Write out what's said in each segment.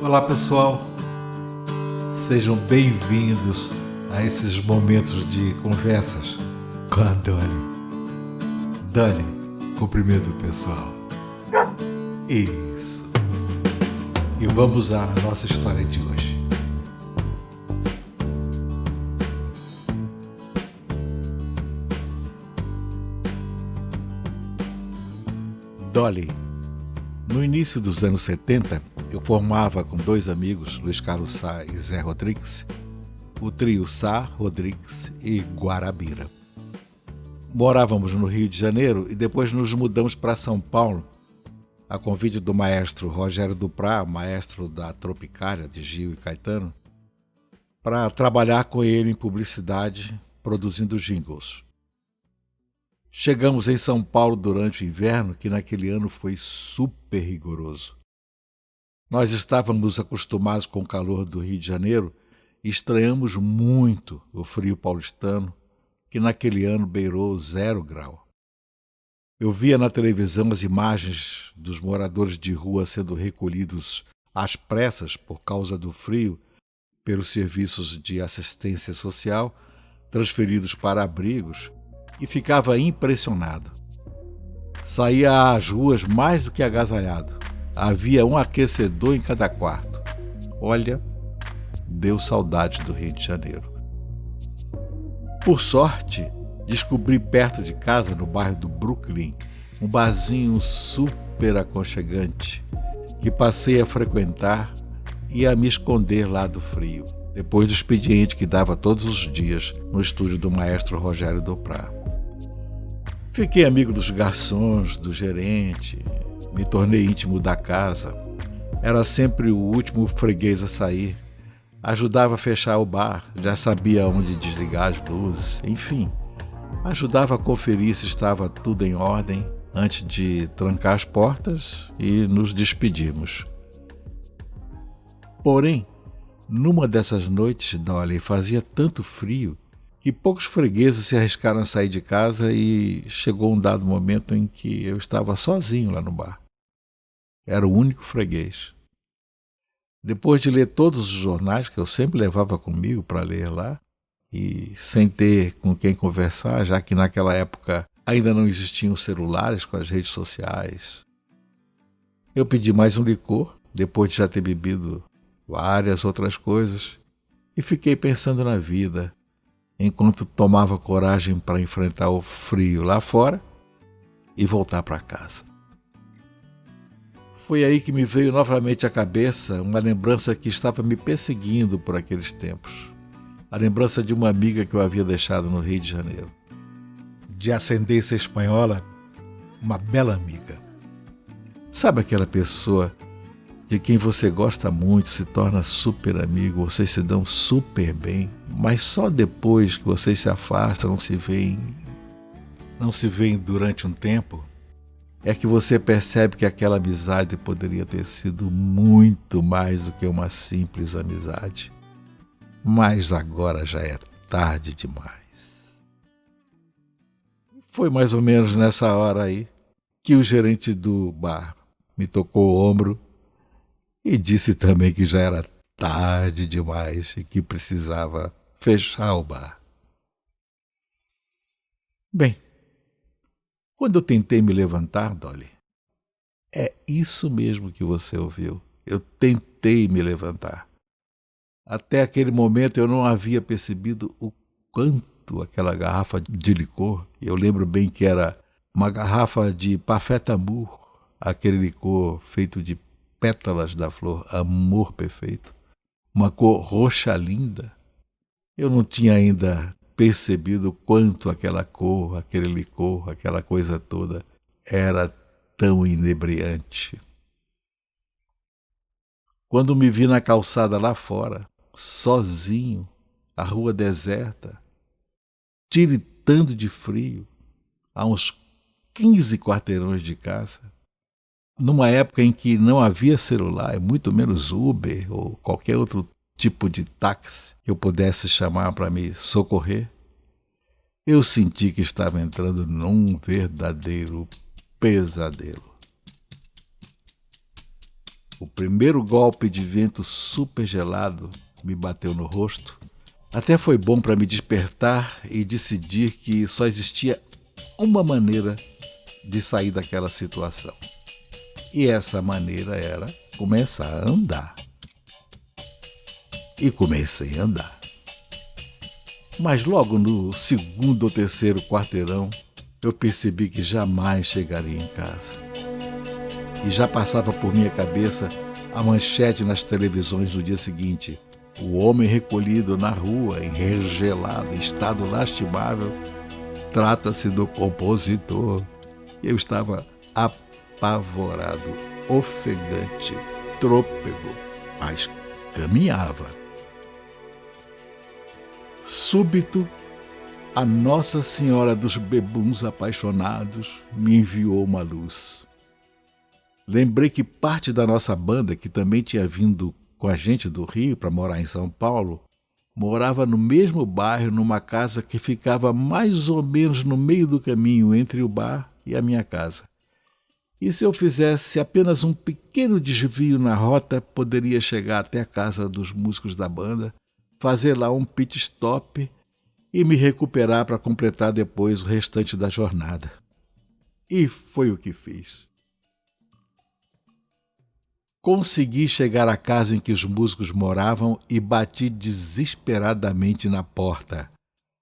Olá pessoal, sejam bem-vindos a esses momentos de conversas com a Dolly. Dolly, cumprimento pessoal. Isso. E vamos à nossa história de hoje. Dolly. No início dos anos 70, eu formava com dois amigos, Luiz Carlos Sá e Zé Rodrigues, o trio Sá, Rodrigues e Guarabira. Morávamos no Rio de Janeiro e depois nos mudamos para São Paulo, a convite do maestro Rogério Duprá, maestro da Tropicália de Gil e Caetano, para trabalhar com ele em publicidade, produzindo jingles. Chegamos em São Paulo durante o inverno, que naquele ano foi super rigoroso. Nós estávamos acostumados com o calor do Rio de Janeiro e estranhamos muito o frio paulistano, que naquele ano beirou 0 grau. Eu via na televisão as imagens dos moradores de rua sendo recolhidos às pressas por causa do frio pelos serviços de assistência social, transferidos para abrigos, e ficava impressionado. Saía às ruas mais do que agasalhado. Havia um aquecedor em cada quarto. Olha, deu saudade do Rio de Janeiro. Por sorte, descobri perto de casa, no bairro do Brooklyn, um barzinho super aconchegante que passei a frequentar e a me esconder lá do frio, depois do expediente que dava todos os dias no estúdio do maestro Rogério Duprá. Fiquei amigo dos garçons, do gerente, me tornei íntimo da casa. Era sempre o último freguês a sair. Ajudava a fechar o bar, já sabia onde desligar as luzes, enfim. Ajudava a conferir se estava tudo em ordem antes de trancar as portas e nos despedirmos. Porém, numa dessas noites, Dolly, fazia tanto frio que poucos fregueses se arriscaram a sair de casa e chegou um dado momento em que eu estava sozinho lá no bar. Era o único freguês. Depois de ler todos os jornais que eu sempre levava comigo para ler lá, e sem ter com quem conversar, já que naquela época ainda não existiam celulares com as redes sociais, eu pedi mais um licor, depois de já ter bebido várias outras coisas, e fiquei pensando na vida, enquanto tomava coragem para enfrentar o frio lá fora e voltar para casa. Foi aí que me veio novamente à cabeça uma lembrança que estava me perseguindo por aqueles tempos. A lembrança de uma amiga que eu havia deixado no Rio de Janeiro. De ascendência espanhola, uma bela amiga. Sabe aquela pessoa de quem você gosta muito, se torna super amigo, vocês se dão super bem, mas só depois que vocês se afastam, não se veem durante um tempo, é que você percebe que aquela amizade poderia ter sido muito mais do que uma simples amizade. Mas agora já é tarde demais. Foi mais ou menos nessa hora aí que o gerente do bar me tocou o ombro e disse também que já era tarde demais e que precisava fechar o bar. Bem, quando eu tentei me levantar, Dolly, é isso mesmo que você ouviu. Eu tentei me levantar. Até aquele momento eu não havia percebido o quanto aquela garrafa de licor, eu lembro bem que era uma garrafa de Parfait Amour, aquele licor feito de pétalas da flor Amor Perfeito, uma cor roxa linda. Eu não tinha ainda percebido o quanto aquela cor, aquele licor, aquela coisa toda era tão inebriante. Quando me vi na calçada lá fora, sozinho, a rua deserta, tiritando de frio, a uns 15 quarteirões de casa, numa época em que não havia celular, muito menos Uber ou qualquer outro tipo de táxi que eu pudesse chamar para me socorrer, eu senti que estava entrando num verdadeiro pesadelo. O primeiro golpe de vento super gelado me bateu no rosto. Até foi bom para me despertar e decidir que só existia uma maneira de sair daquela situação. E essa maneira era começar a andar. E comecei a andar. Mas logo no segundo ou terceiro quarteirão, eu percebi que jamais chegaria em casa. E já passava por minha cabeça a manchete nas televisões no dia seguinte: o homem recolhido na rua, enregelado, em estado lastimável, trata-se do compositor. Eu estava apavorado, ofegante, trôpego, mas caminhava. Súbito, a Nossa Senhora dos Bebuns Apaixonados me enviou uma luz. Lembrei que parte da nossa banda, que também tinha vindo com a gente do Rio para morar em São Paulo, morava no mesmo bairro, numa casa que ficava mais ou menos no meio do caminho entre o bar e a minha casa. E se eu fizesse apenas um pequeno desvio na rota, poderia chegar até a casa dos músicos da banda, fazer lá um pit stop e me recuperar para completar depois o restante da jornada. E foi o que fiz. Consegui chegar à casa em que os músicos moravam e bati desesperadamente na porta.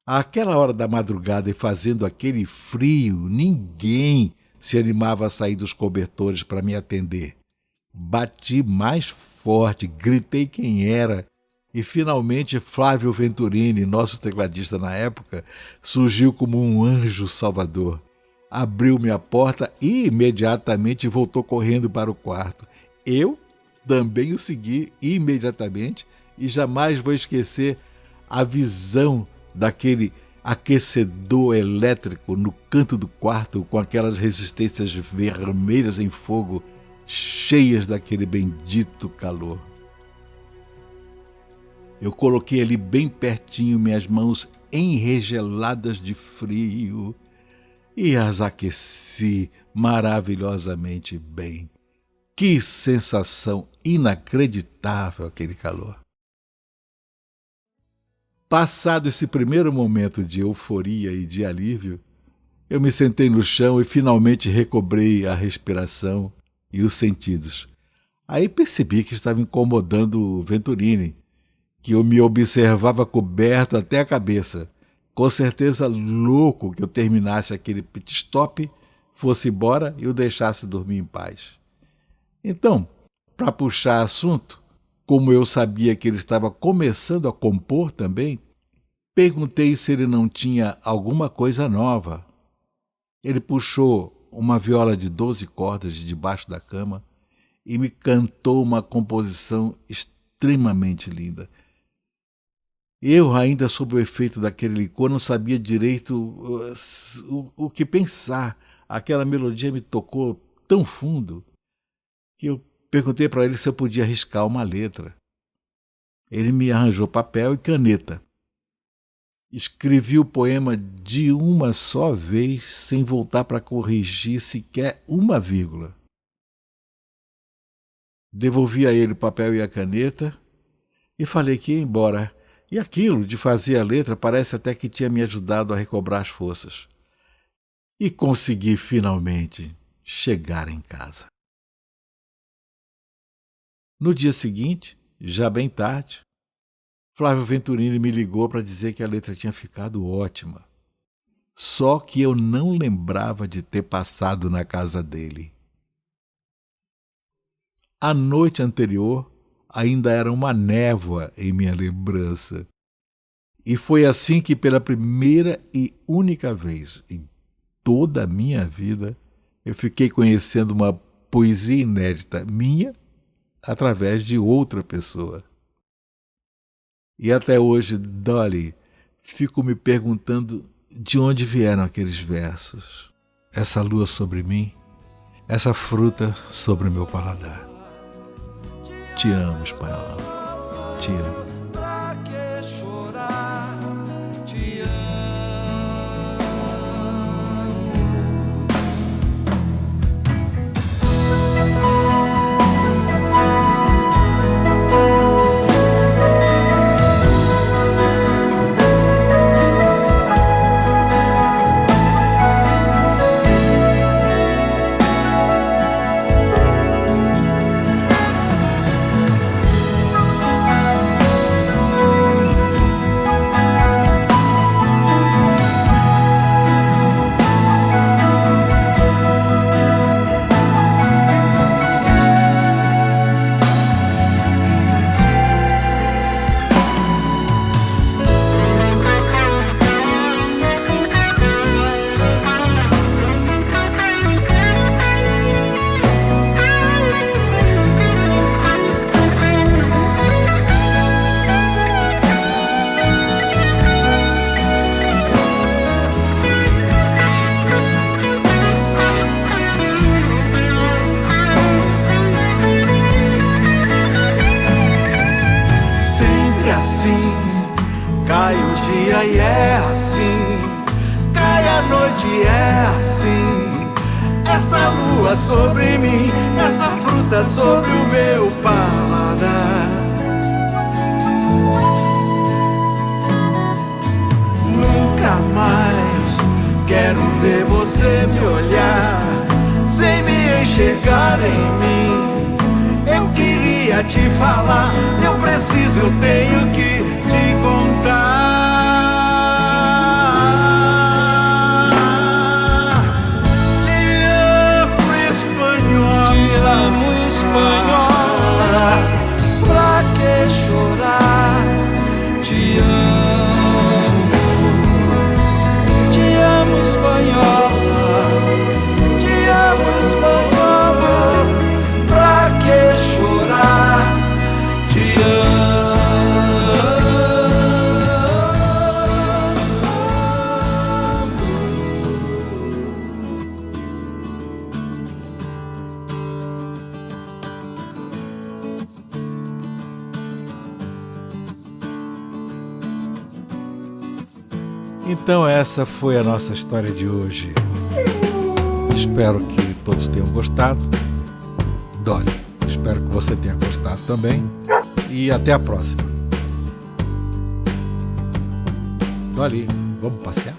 Àquela hora da madrugada e fazendo aquele frio, ninguém se animava a sair dos cobertores para me atender. Bati mais forte, gritei quem era e finalmente Flávio Venturini, nosso tecladista na época, surgiu como um anjo salvador. Abriu-me a porta e imediatamente voltou correndo para o quarto. Eu também o segui imediatamente e jamais vou esquecer a visão daquele aquecedor elétrico no canto do quarto com aquelas resistências vermelhas em fogo, cheias daquele bendito calor. Eu coloquei ali bem pertinho minhas mãos enregeladas de frio e as aqueci maravilhosamente bem. Que sensação inacreditável aquele calor! Passado esse primeiro momento de euforia e de alívio, eu me sentei no chão e finalmente recobrei a respiração e os sentidos. Aí percebi que estava incomodando o Venturini, que eu me observava coberto até a cabeça, com certeza louco que eu terminasse aquele pit stop, fosse embora e o deixasse dormir em paz. Então, para puxar assunto, como eu sabia que ele estava começando a compor também, perguntei se ele não tinha alguma coisa nova. Ele puxou uma viola de 12 cordas de debaixo da cama e me cantou uma composição extremamente linda. Eu, ainda sob o efeito daquele licor, não sabia direito o que pensar. Aquela melodia me tocou tão fundo que eu perguntei para ele se eu podia arriscar uma letra. Ele me arranjou papel e caneta. Escrevi o poema de uma só vez, sem voltar para corrigir sequer uma vírgula. Devolvi a ele o papel e a caneta e falei que ia embora. E aquilo de fazer a letra parece até que tinha me ajudado a recobrar as forças. E consegui finalmente chegar em casa. No dia seguinte, já bem tarde, Flávio Venturini me ligou para dizer que a letra tinha ficado ótima. Só que eu não lembrava de ter passado na casa dele. A noite anterior ainda era uma névoa em minha lembrança. E foi assim que, pela primeira e única vez em toda a minha vida, eu fiquei conhecendo uma poesia inédita minha através de outra pessoa. E até hoje, Dolly, fico me perguntando de onde vieram aqueles versos. Essa lua sobre mim, essa fruta sobre o meu paladar. Te amo, espanhol. Te amo. noite é assim, essa lua sobre mim, essa fruta sobre o meu paladar. Nunca mais quero ver você me olhar sem me enxergar em mim. Eu queria te falar, eu preciso, eu tenho que te contar. Te amo, espanhola. Te amo, espanhola. Pra que chorar? Te amo. Te amo, espanhola. Te amo, espanhola. Pra que chorar? Te Então essa foi a nossa história de hoje. Espero que todos tenham gostado. Dolly, espero que você tenha gostado também. E até a próxima. Dolly, vamos passear?